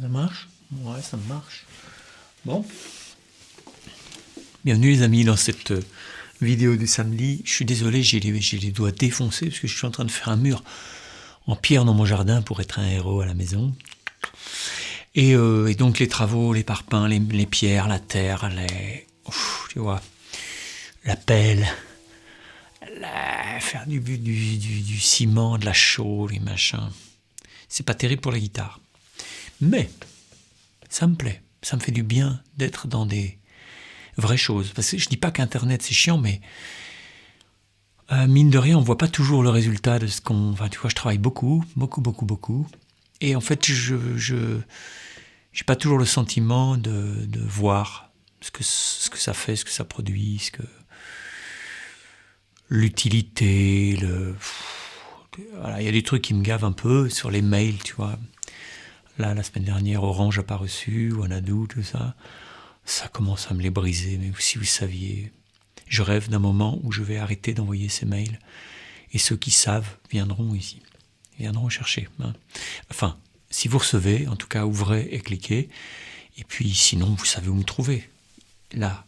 Ça marche? Ouais, ça marche. Bon. Bienvenue les amis dans cette vidéo du samedi. Je suis désolé, j'ai les doigts défoncés parce que je suis en train de faire un mur en pierre dans mon jardin pour être un héros à la maison. Et donc les travaux, les parpaings, les pierres, la terre, tu vois, la pelle, faire du ciment, de la chaux, les machins. C'est pas terrible pour la guitare. Mais ça me plaît, ça me fait du bien d'être dans des vraies choses. Parce que je dis pas qu'Internet c'est chiant, mais mine de rien, on voit pas toujours le résultat de ce qu'on... Enfin, tu vois, je travaille beaucoup. Et en fait, je j'ai pas toujours le sentiment de voir ce que ça fait, ce que ça produit, l'utilité, voilà, il y a des trucs qui me gavent un peu sur les mails, tu vois. Là, la semaine dernière, Orange n'a pas reçu, Wanadoo, tout ça. Ça commence à me les briser, mais si vous saviez, je rêve d'un moment où je vais arrêter d'envoyer ces mails et ceux qui savent viendront ici, viendront chercher. Hein. Enfin, si vous recevez, en tout cas, ouvrez et cliquez. Et puis, sinon, vous savez où me trouver. Là,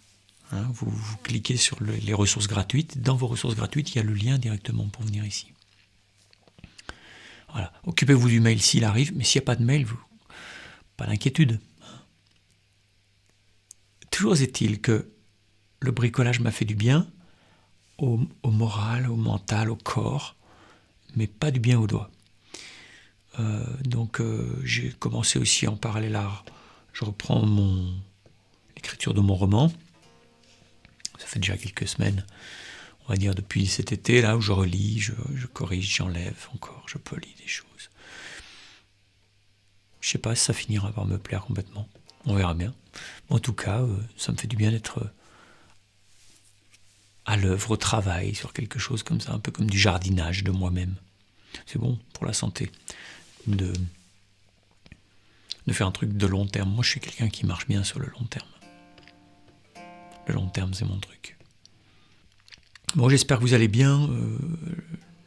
hein, vous cliquez sur les ressources gratuites. Dans vos ressources gratuites, il y a le lien directement pour venir ici. Voilà. Occupez-vous du mail s'il arrive, mais s'il n'y a pas de mail, pas d'inquiétude. Toujours est-il que le bricolage m'a fait du bien au moral, au mental, au corps, mais pas du bien aux doigts. Donc j'ai commencé aussi en parallèle je reprends l'écriture de mon roman. Ça fait déjà quelques semaines, on va dire depuis cet été, là où je relis, je corrige, j'enlève encore, je polis des choses. Je sais pas si ça finira par me plaire complètement. On verra bien. En tout cas, ça me fait du bien d'être à l'œuvre, au travail, sur quelque chose comme ça, un peu comme du jardinage de moi-même. C'est bon pour la santé de faire un truc de long terme. Moi, je suis quelqu'un qui marche bien sur le long terme. Le long terme, c'est mon truc. Bon, j'espère que vous allez bien.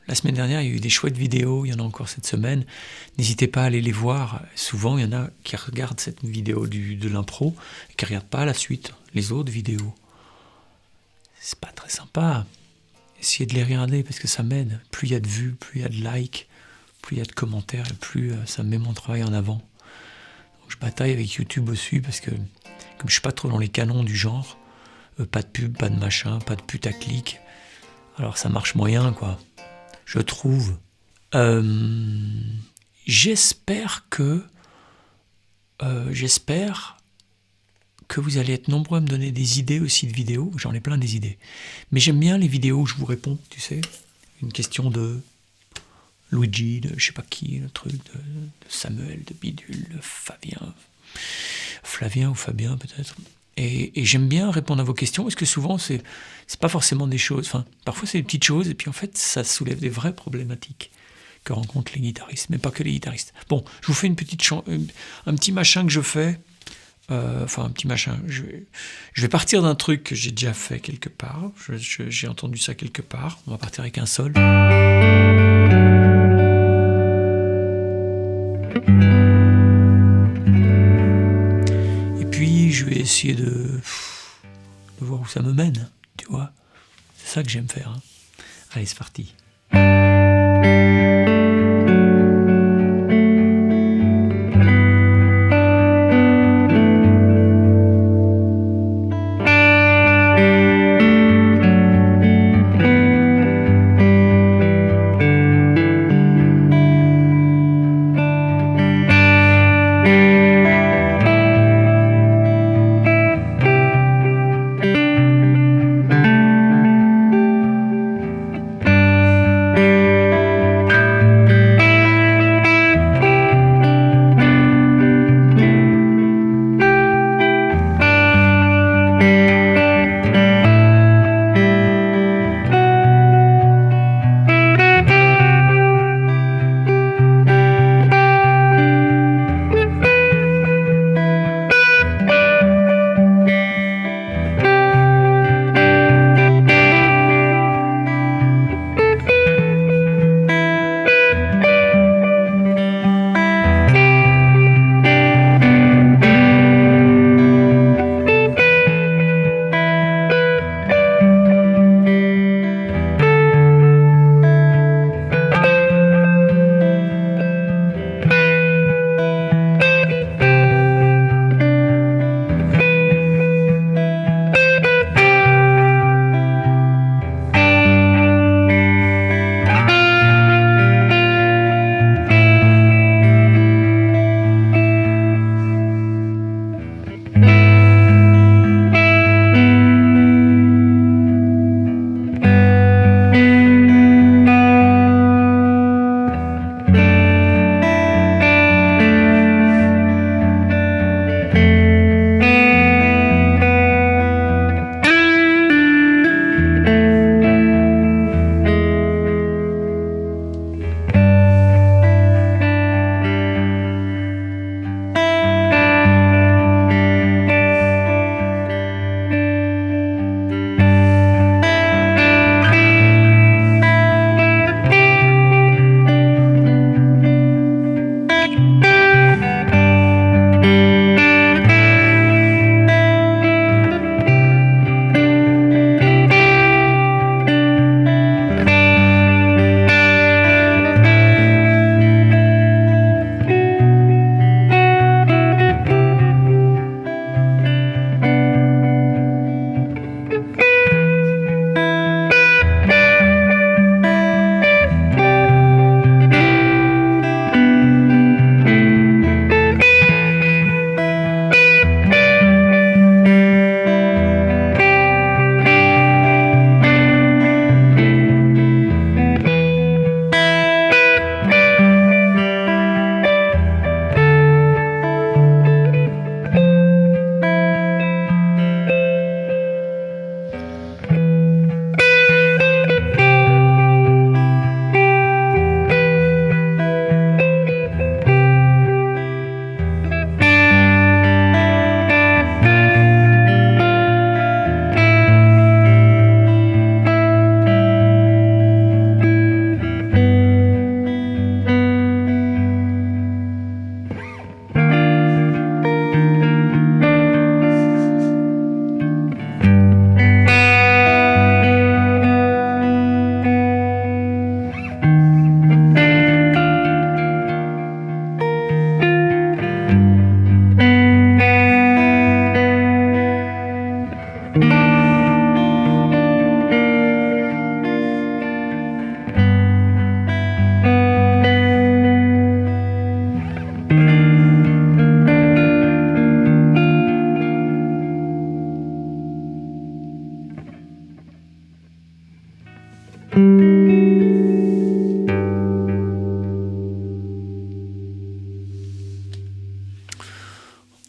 La semaine dernière, il y a eu des chouettes vidéos, il y en a encore cette semaine. N'hésitez pas à aller les voir. Souvent, il y en a qui regardent cette vidéo de l'impro et qui ne regardent pas la suite, les autres vidéos. C'est pas très sympa. Essayez de les regarder parce que ça m'aide. Plus il y a de vues, plus il y a de likes, plus il y a de commentaires et plus ça met mon travail en avant. Donc, je bataille avec YouTube aussi parce que comme je suis pas trop dans les canons du genre, pas de pub, pas de machin, pas de putaclic, alors ça marche moyen quoi. Je trouve. J'espère que vous allez être nombreux à me donner des idées aussi de vidéos. J'en ai plein des idées. Mais j'aime bien les vidéos où je vous réponds, tu sais. Une question de Luigi, de je sais pas qui, le truc de Samuel, de Bidule, de Flavien ou Fabien peut-être. Et j'aime bien répondre à vos questions, parce que souvent, c'est pas forcément des choses... Enfin, parfois, c'est des petites choses, et puis en fait, ça soulève des vraies problématiques que rencontrent les guitaristes, mais pas que les guitaristes. Bon, je vous fais un petit machin que je fais. Un petit machin. Je vais partir d'un truc que j'ai déjà fait quelque part. J'ai entendu ça quelque part. On va partir avec un sol. Je vais essayer de voir où ça me mène, tu vois. C'est ça que j'aime faire. Hein. Allez, c'est parti.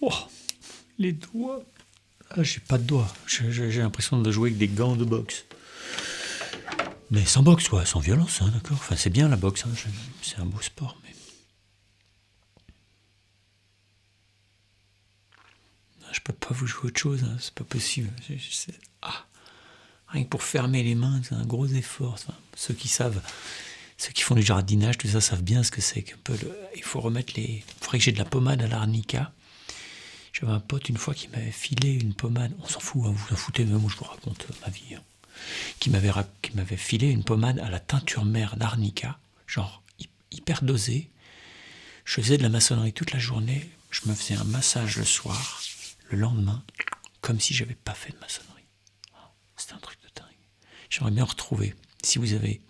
Oh, les doigts. Ah, j'ai pas de doigts. J'ai l'impression de jouer avec des gants de boxe. Mais sans boxe, quoi, sans violence, hein, d'accord. Enfin, c'est bien la boxe, hein, c'est un beau sport, mais... Je peux pas vous jouer autre chose, hein, c'est pas possible. Rien que pour fermer les mains, c'est un gros effort. Enfin, ceux qui font du jardinage, tout ça, savent bien ce que c'est. Il faut remettre il faudrait que j'ai de la pommade à l'arnica. J'avais un pote une fois qui m'avait filé une pommade. On s'en fout, hein, vous en foutez, même moi je vous raconte ma vie. Hein. Qui m'avait filé une pommade à la teinture mère d'arnica, genre hyper dosée. Je faisais de la maçonnerie toute la journée. Je me faisais un massage le soir, le lendemain, comme si j'avais pas fait de maçonnerie. C'était un truc de dingue. J'aimerais bien en retrouver. Si vous avez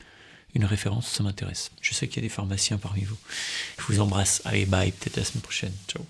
une référence, ça m'intéresse. Je sais qu'il y a des pharmaciens parmi vous. Je vous embrasse. Allez, bye, peut-être la semaine prochaine. Ciao.